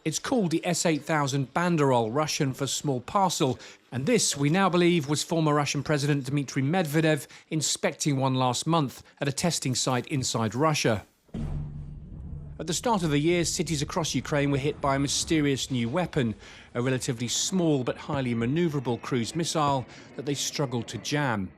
It's called the S8000 Banderol, Russian for small parcel, and this, we now believe, was former Russian President Dmitry Medvedev inspecting one last month at a testing site inside Russia. At the start of the year, cities across Ukraine were hit by a mysterious new weapon, a relatively small but highly manoeuvrable cruise missile that they struggled to jam.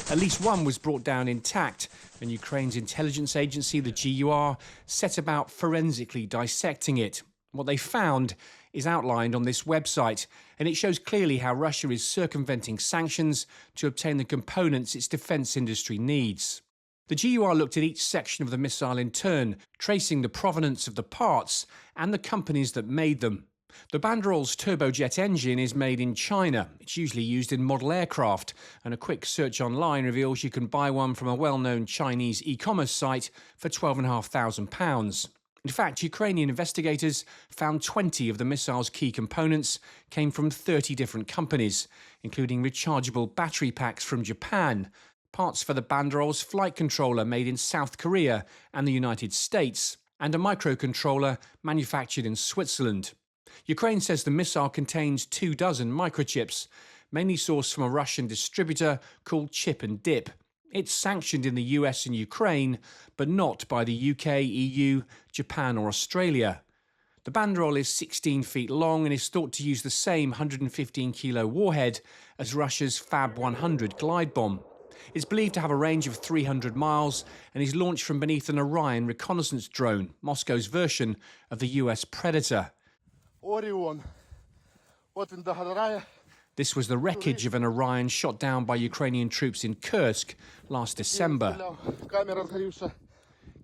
At least one was brought down intact, and Ukraine's intelligence agency, the GUR, set about forensically dissecting it. What they found is outlined on this website, and it shows clearly how Russia is circumventing sanctions to obtain the components its defence industry needs. The GUR looked at each section of the missile in turn, tracing the provenance of the parts and the companies that made them. The Banderol's turbojet engine is made in China. It's usually used in model aircraft, and a quick search online reveals you can buy one from a well-known Chinese e-commerce site for £12,500. In fact, Ukrainian investigators found 20 of the missile's key components came from 30 different companies, including rechargeable battery packs from Japan, parts for the Banderol's flight controller made in South Korea and the United States, and a microcontroller manufactured in Switzerland. Ukraine says the missile contains 24 microchips, mainly sourced from a Russian distributor called Chip and Dip. It's sanctioned in the US and Ukraine, but not by the UK, EU, Japan or Australia. The Banderol is 16 feet long and is thought to use the same 115-kilo warhead as Russia's Fab 100 glide bomb. It's believed to have a range of 300 miles and is launched from beneath an Orion reconnaissance drone, Moscow's version of the US Predator. Orion. This was the wreckage of an Orion shot down by Ukrainian troops in Kursk last December.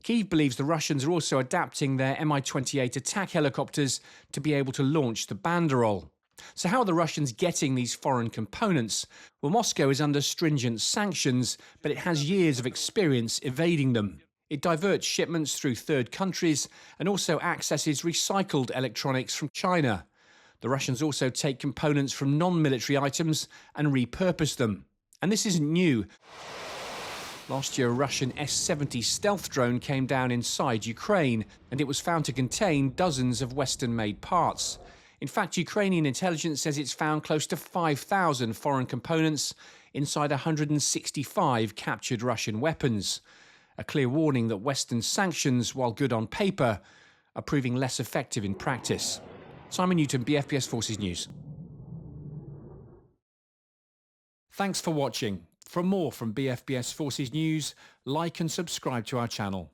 Kyiv believes the Russians are also adapting their Mi-28 attack helicopters to be able to launch the Banderol. So how are the Russians getting these foreign components? Well, Moscow is under stringent sanctions, but it has years of experience evading them. It diverts shipments through third countries and also accesses recycled electronics from China. The Russians also take components from non-military items and repurpose them. And this isn't new. Last year, a Russian S-70 stealth drone came down inside Ukraine, and it was found to contain dozens of Western-made parts. In fact, Ukrainian intelligence says it's found close to 5,000 foreign components inside 165 captured Russian weapons. A clear warning that Western sanctions, while good on paper, are proving less effective in practice. Simon Newton, BFBS Forces News. Thanks for watching. For more from BFBS Forces News, like and subscribe to our channel.